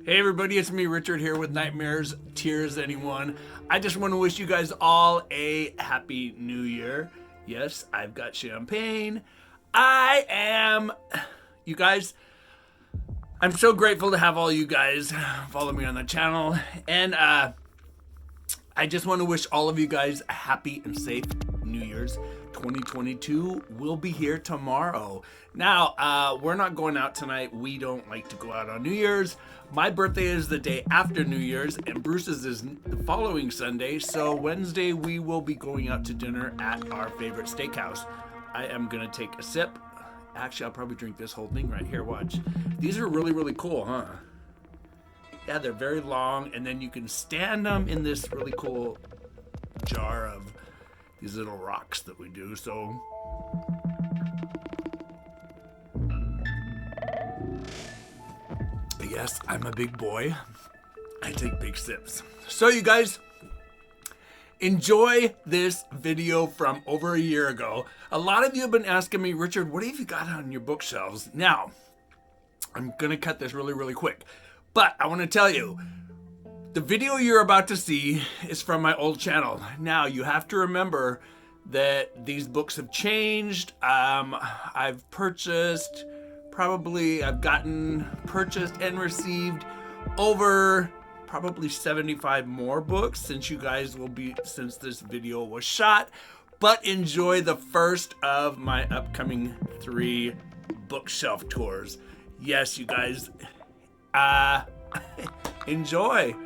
Hey everybody, it's me Richard here with Nightmares, Tears, Anyone. I just want to wish you guys all a happy new year. Yes, I've got champagne. You guys, I'm so grateful to have all you guys follow me on the channel. And I just want to wish all of you guys a happy and safe New Year's. 2022 will be here tomorrow. Now, we're not going out tonight. We don't like to go out on New Year's. My birthday is the day after New Year's, and Bruce's is the following Sunday. So Wednesday, we will be going out to dinner at our favorite steakhouse. I am going to take a sip. Actually, I'll probably drink this whole thing right here. Watch. These are really, really cool, huh? Yeah, they're very long, and then you can stand them in this really cool jar of these little rocks that we do. So yes, I'm a big boy. I take big sips. So you guys, enjoy this video from over a year ago. A lot of you have been asking me, Richard, what have you got on your bookshelves? Now, I'm gonna cut this really, really quick, but I want to tell you, the video you're about to see is from my old channel. Now, you have to remember that these books have changed. I've purchased and received over probably 75 more books since this video was shot. But enjoy the first of my upcoming 3 bookshelf tours. Yes, you guys, enjoy.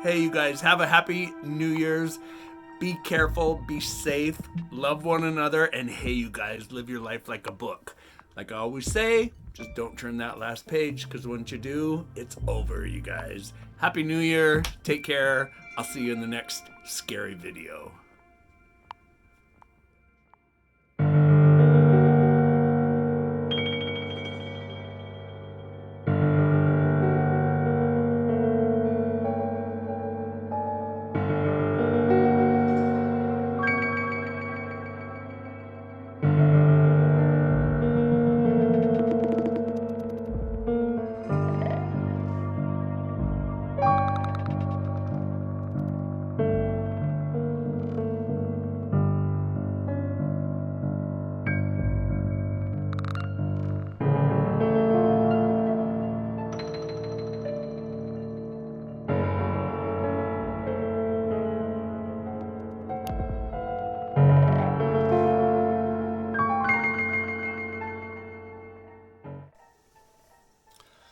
Hey, you guys, have a happy New Year's. Be careful, be safe, love one another, and hey, you guys, live your life like a book. Like I always say, just don't turn that last page, because once you do, it's over, you guys. Happy New Year. Take care. I'll see you in the next scary video.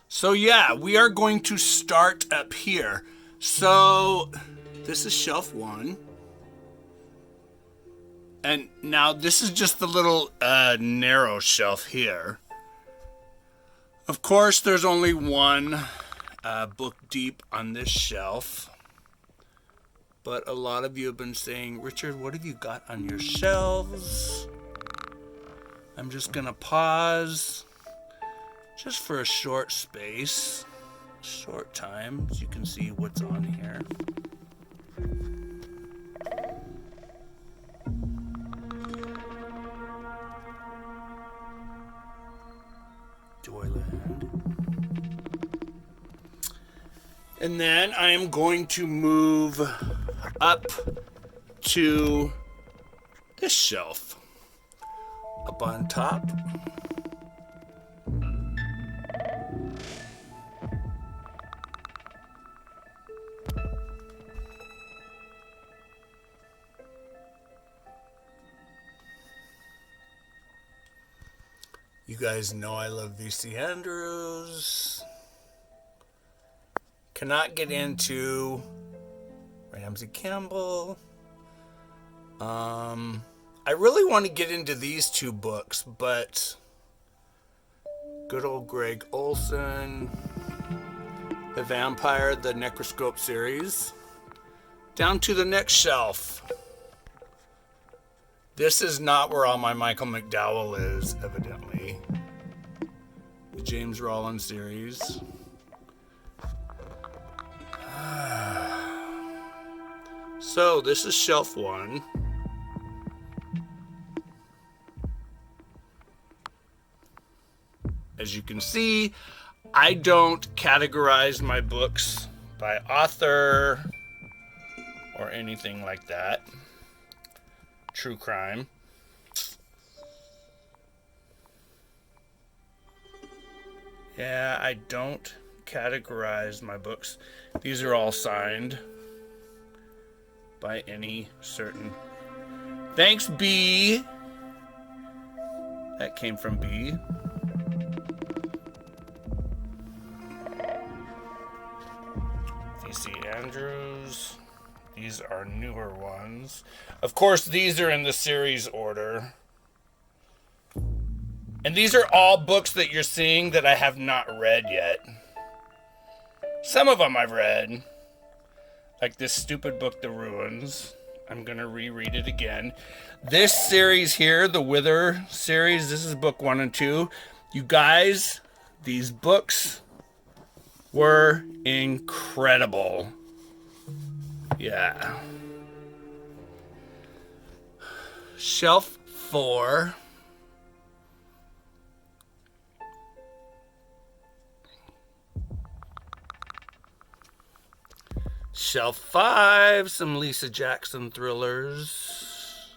So yeah, we are going to start up here. So this is shelf 1. And now this is just the little narrow shelf here. Of course, there's only one book deep on this shelf. But a lot of you have been saying, Richard, what have you got on your shelves? I'm just going to pause just for a short time, so you can see what's on here. Joyland. And then I am going to move up to this shelf. Up on top. You guys know I love V.C. Andrews. Cannot get into Ramsey Campbell. I really want to get into these 2 books, but good old Greg Olson, The Vampire, the Necroscope series. Down to the next shelf. This is not where all my Michael McDowell is, evidently. The James Rollins series. So, this is shelf 1. As you can see, I don't categorize my books by author or anything like that. True crime. Yeah, I don't categorize my books. These are all signed by any certain. Thanks, B. That came from B. V.C. Andrews. These are newer ones. Of course, these are in the series order. And these are all books that you're seeing that I have not read yet. Some of them I've read. Like this stupid book, The Ruins. I'm going to reread it again. This series here, the Wither series, this is book 1 and 2. You guys, these books were incredible. Yeah. Shelf 4. Shelf 5, some Lisa Jackson thrillers.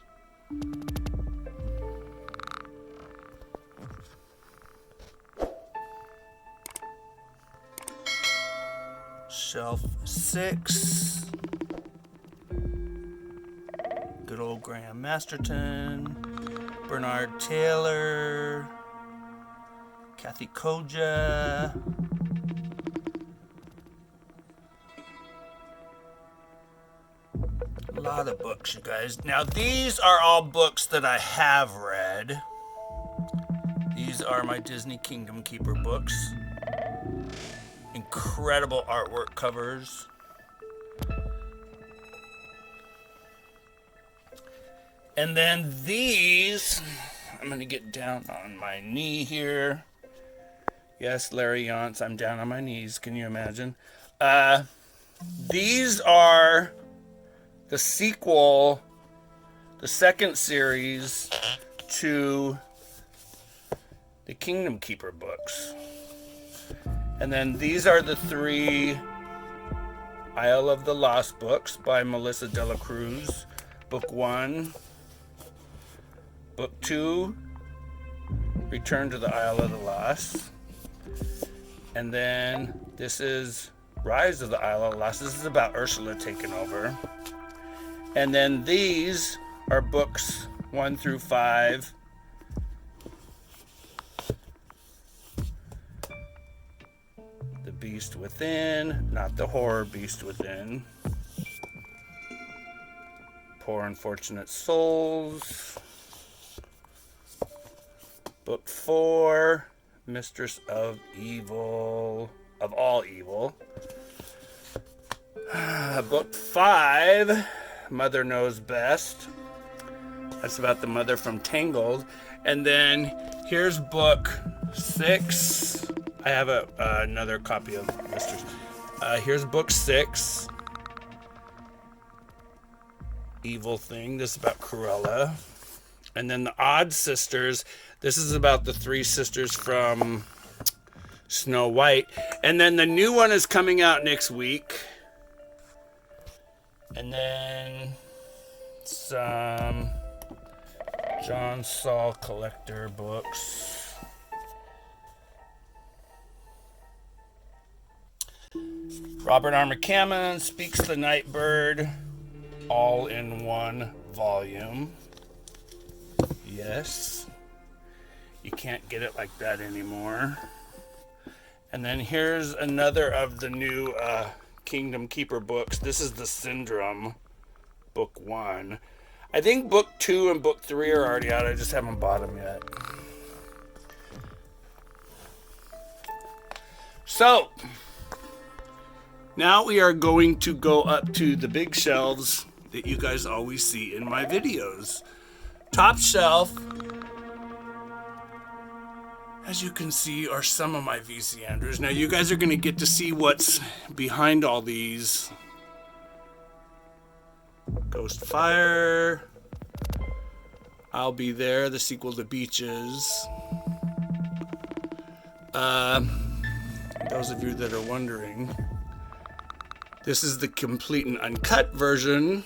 Shelf 6, good old Graham Masterton, Bernard Taylor, Kathy Koja. A lot of books, you guys. Now, these are all books that I have read. These are my Disney Kingdom Keeper books. Incredible artwork covers. And then these, I'm going to get down on my knee here. Yes, Larry Yance, I'm down on my knees. Can you imagine? These are the sequel, the second series to the Kingdom Keeper books. And then these are the 3 Isle of the Lost books by Melissa de la Cruz. Book 1. Book 2, Return to the Isle of the Lost. And then this is Rise of the Isle of the Lost. This is about Ursula taking over. And then these are books 1 through 5. The Beast Within, not the horror Beast Within. Poor Unfortunate Souls. Book 4, Mistress of Evil, of All Evil. Book 5, Mother Knows Best. That's about the mother from Tangled. And then here's book 6. I have another copy of Mistress. Here's book 6. Evil Thing. This is about Cruella. And then the Odd Sisters. This is about the 3 sisters from Snow White. And then the new one is coming out next week. And then some John Saul collector books. Robert R. McCammon, Speaks the Nightbird, all in one volume. Yes. You can't get it like that anymore. And then here's another of the new Kingdom Keeper books. This is the Syndrome, book 1. I think book 2 and book 3 are already out. I just haven't bought them yet. So, now we are going to go up to the big shelves that you guys always see in my videos. Top shelf, as you can see, are some of my VC Andrews. Now you guys are going to get to see what's behind all these. Ghost Fire, I'll Be There, the sequel to Beaches. those of you that are wondering, this is the complete and uncut version.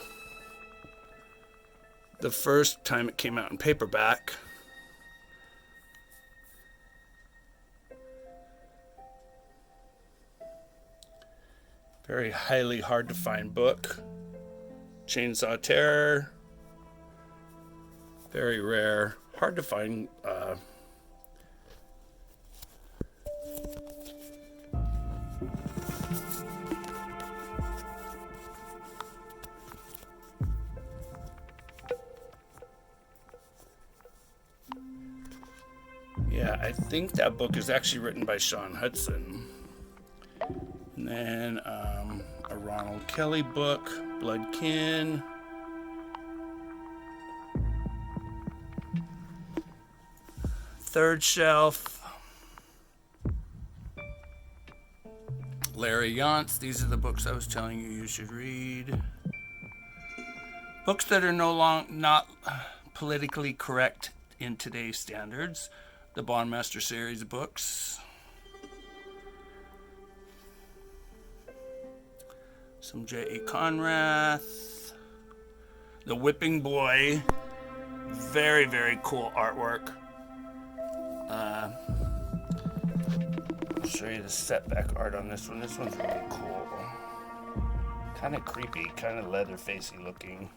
The first time it came out in paperback. Very highly hard to find book. Chainsaw Terror. Very rare. Hard to find. Yeah, I think that book is actually written by Sean Hudson. And then a Ronald Kelly book, Bloodkin. Third Shelf. Larry Yance. These are the books I was telling you should read. Books that are not politically correct in today's standards. The Bondmaster series of books. Some J.A. Conrath. The Whipping Boy. Very, very cool artwork. I'll show you the setback art on this one. This one's really cool. Kind of creepy, kind of Leatherfacey looking.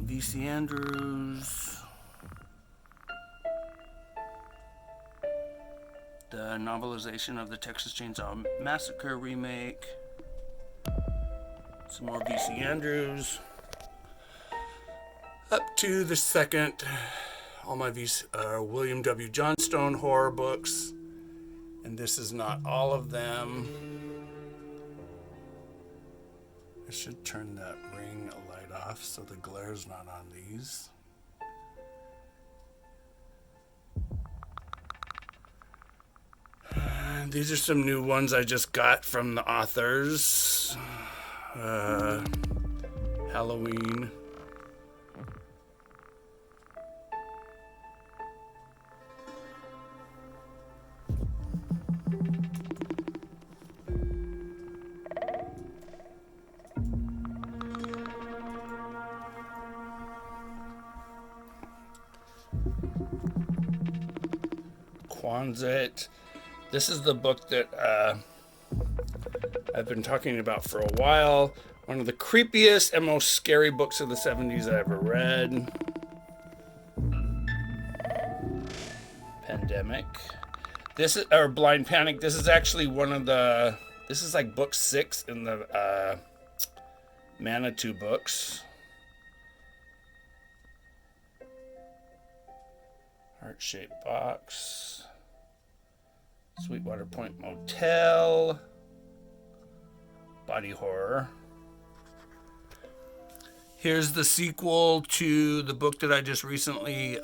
V.C. Andrews. The novelization of the Texas Chainsaw Massacre remake. Some more V.C. Andrews. Up to the second, all my William W. Johnstone horror books. And this is not all of them. I should turn that ring light off so the glare's not on these. These are some new ones I just got from the authors. Halloween. Quonset. This is the book that I've been talking about for a while. One of the creepiest and most scary books of the 70s I ever read. Pandemic. This is, or Blind Panic. This is actually one of the, this is like book 6 in the Manitou books. Heart-shaped box. Sweetwater Point Motel. Body horror. Here's the sequel to the book that I just recently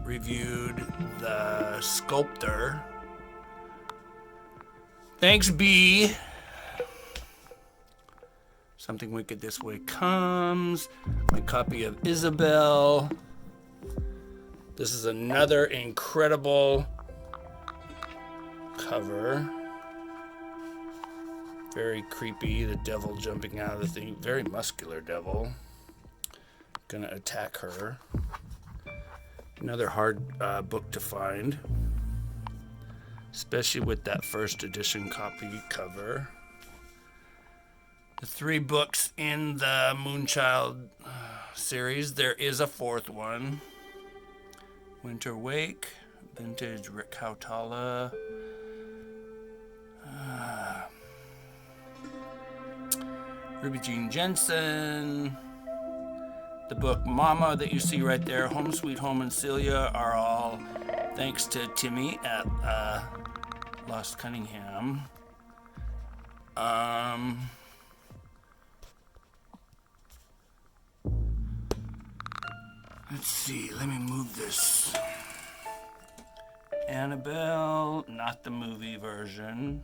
reviewed, The Sculptor. Thanks, B. Something Wicked This Way Comes. My copy of Isabel. This is another incredible cover. Very creepy. The devil jumping out of the thing. Very muscular devil. Gonna attack her. Another hard book to find. Especially with that first edition copy cover. The 3 books in the Moonchild series. There is a 4th one. Winter Wake, vintage Rick Hautala. Ruby Jean Jensen. The book Mama that you see right there, Home Sweet Home and Celia, are all thanks to Timmy at Lost Cunningham. Let's see, let me move this. Annabelle, not the movie version.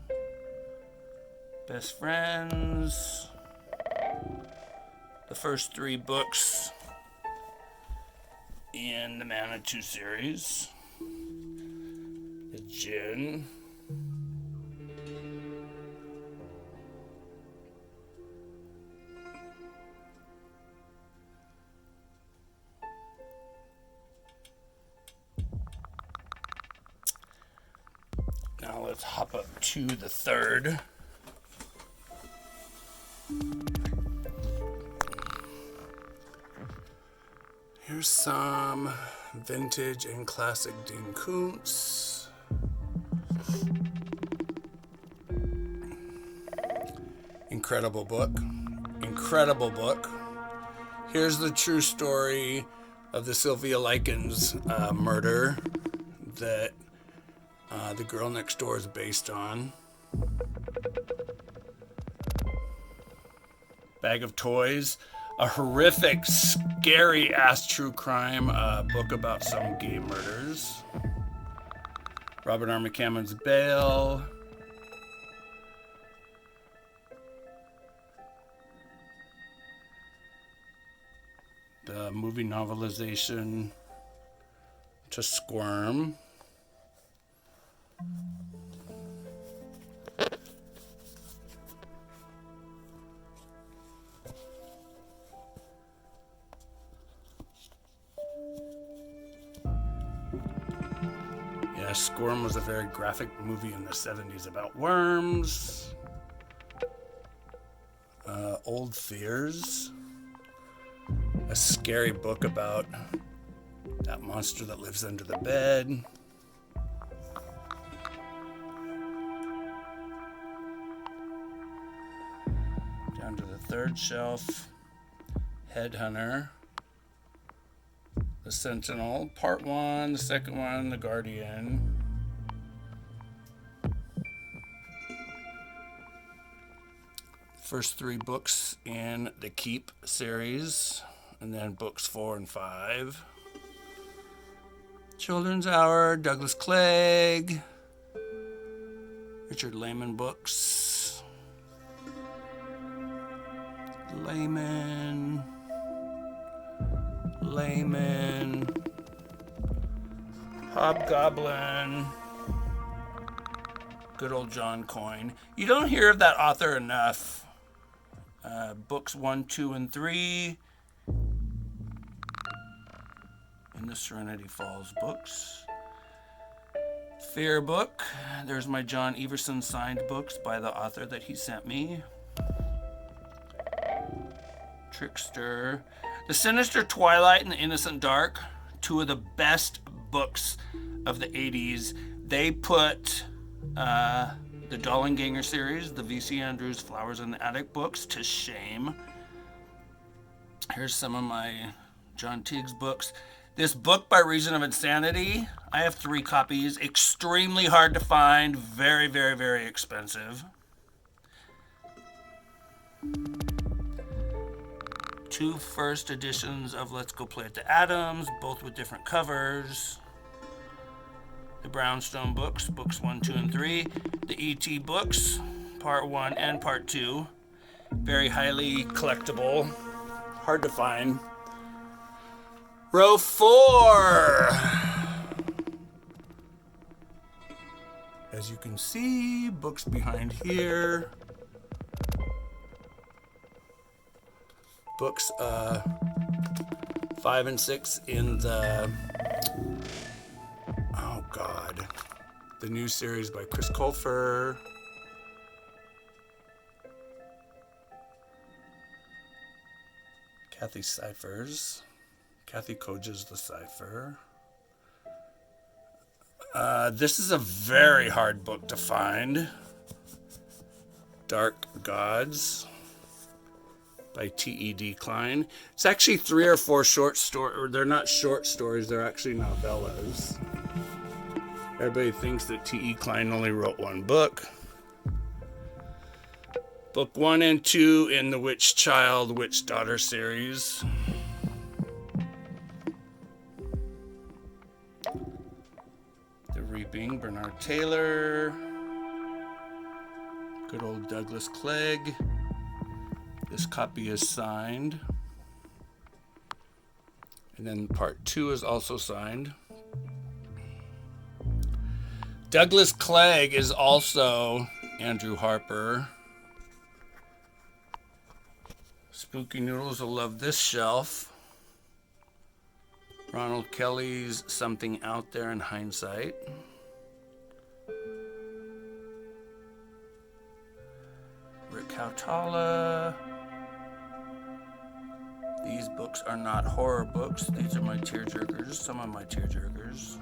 Best Friends. The first 3 books in the Manitou series. The Djinn. Now let's hop up to the third. Here's some vintage and classic Dean Koontz. Incredible book. Incredible book. Here's the true story of the Sylvia Likens murder that The Girl Next Door is based on. Bag of Toys. A horrific, scary-ass true crime book about some gay murders. Robert R. McCammon's Bail. The movie novelization to Squirm. Yeah, Squirm was a very graphic movie in the 70s about worms. Old Fears. A scary book about that monster that lives under the bed. Down to the third shelf. Headhunter. The Sentinel, part 1, the second one, The Guardian. First 3 books in the Keep series, and then books 4 and 5. Children's Hour, Douglas Clegg, Richard Lehman books. Lehman, Hobgoblin, good old John Coyne. You don't hear of that author enough. Books 1, 2, and 3 in the Serenity Falls books. Fear book. There's my John Everson signed books by the author that he sent me. Trickster. The Sinister Twilight and the Innocent Dark, 2 of the best books of the 80s. They put the Dollenganger series, the V.C. Andrews Flowers in the Attic books, to shame. Here's some of my John Teague's books. This book, By Reason of Insanity, I have 3 copies. Extremely hard to find. Very, very, very expensive. 2 first editions of Let's Go Play at the Adams, both with different covers. The Brownstone books, books 1, 2, and 3. The E.T. books, part 1 and part 2. Very highly collectible. Hard to find. Row 4. As you can see, books behind here. Books 5 and 6 in the, oh God, the new series by Chris Colfer. Kathy Ciphers. Kathy Koja's The Cipher. This is a very hard book to find. Dark Gods by T.E.D. Klein. It's actually 3 or 4 short stories. They're not short stories, they're actually novellas. Everybody thinks that T.E. Klein only wrote 1 book. Book 1 and 2 in the Witch Child, Witch Daughter series. The Reaping, Bernard Taylor. Good old Douglas Clegg. This copy is signed. And then part 2 is also signed. Douglas Clegg is also Andrew Harper. Spooky Noodles will love this shelf. Ronald Kelly's Something Out There in Hindsight. Rick Hautala. These books are not horror books. These are my tearjerkers, some of my tearjerkers.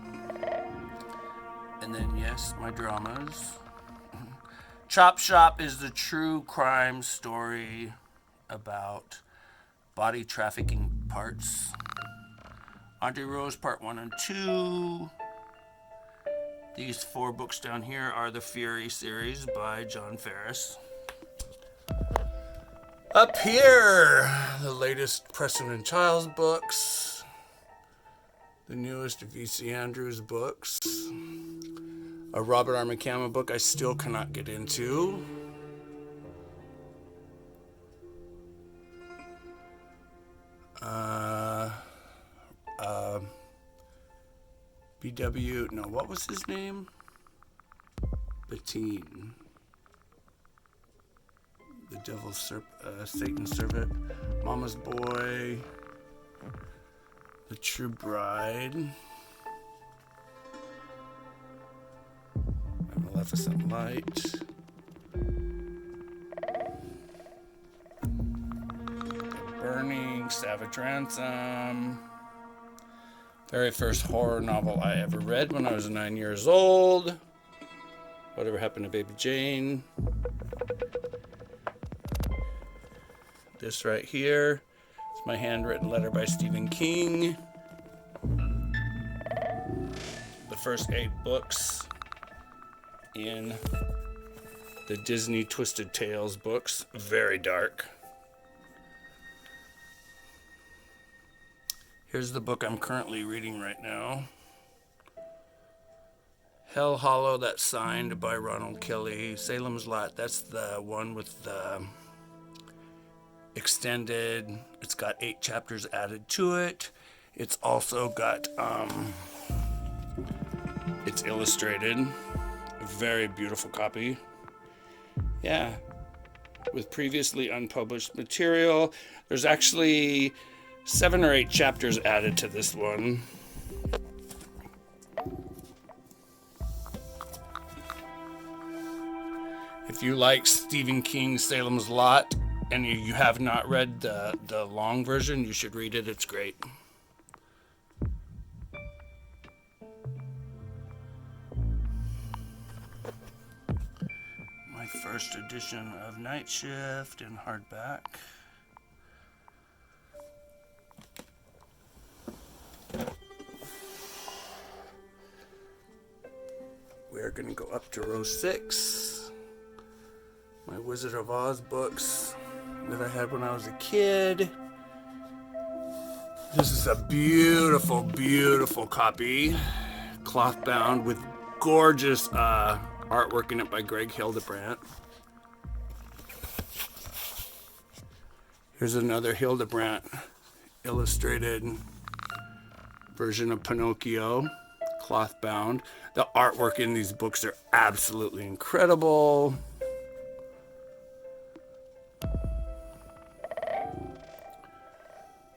And then, yes, my dramas. Chop Shop is the true crime story about body trafficking parts. Auntie Rose Part 1 and 2. These 4 books down here are the Fury series by John Ferris. Up here, the latest Preston and Childs books. The newest V.C. Andrews books. A Robert R. McCammon book I still cannot get into. B.W. No, what was his name? Bettine. The Devil's Satan's Servant. Mama's Boy. The True Bride. Maleficent Light. Burning, Savage Ransom. Very first horror novel I ever read when I was 9 years old. Whatever Happened to Baby Jane. This right here is my handwritten letter by Stephen King. The first 8 books in the Disney Twisted Tales books. Very dark. Here's the book I'm currently reading right now. Hell Hollow, that's signed by Ronald Kelly. Salem's Lot, that's the one with the extended. It's got 8 chapters added to it. It's also got, it's illustrated. A very beautiful copy. Yeah. With previously unpublished material. There's actually 7 or 8 chapters added to this one. If you like Stephen King's Salem's Lot and you have not read the long version, you should read it. It's great. My first edition of Night Shift in hardback. We're going to go up to row 6. My Wizard of Oz books that I had when I was a kid. This is a beautiful, beautiful copy. Cloth bound with gorgeous artwork in it by Greg Hildebrandt. Here's another Hildebrandt illustrated version of Pinocchio. Cloth bound. The artwork in these books are absolutely incredible.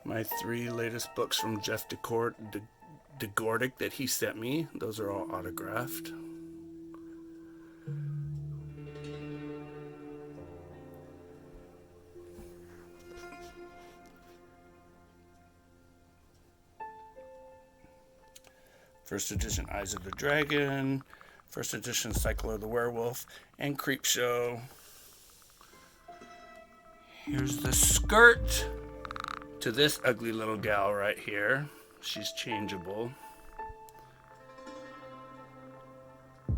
My 3 latest books from Jeff DeGordic that he sent me. Those are all autographed. First edition Eyes of the Dragon, first edition Cycle of the Werewolf, and Creepshow. Here's the skirt to this ugly little gal right here. She's changeable.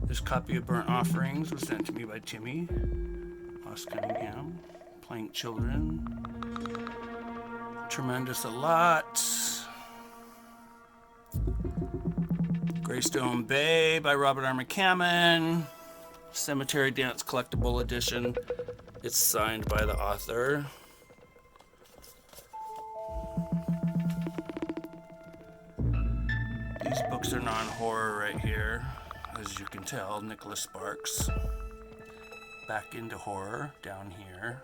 This copy of Burnt Offerings was sent to me by Timmy Moss Cunningham. Plank Children. Tremendous a Lot. Greystone Bay by Robert R. McCammon. Cemetery Dance Collectible Edition. It's signed by the author. Sparks are non-horror right here. As you can tell, Nicholas Sparks. Back into horror down here.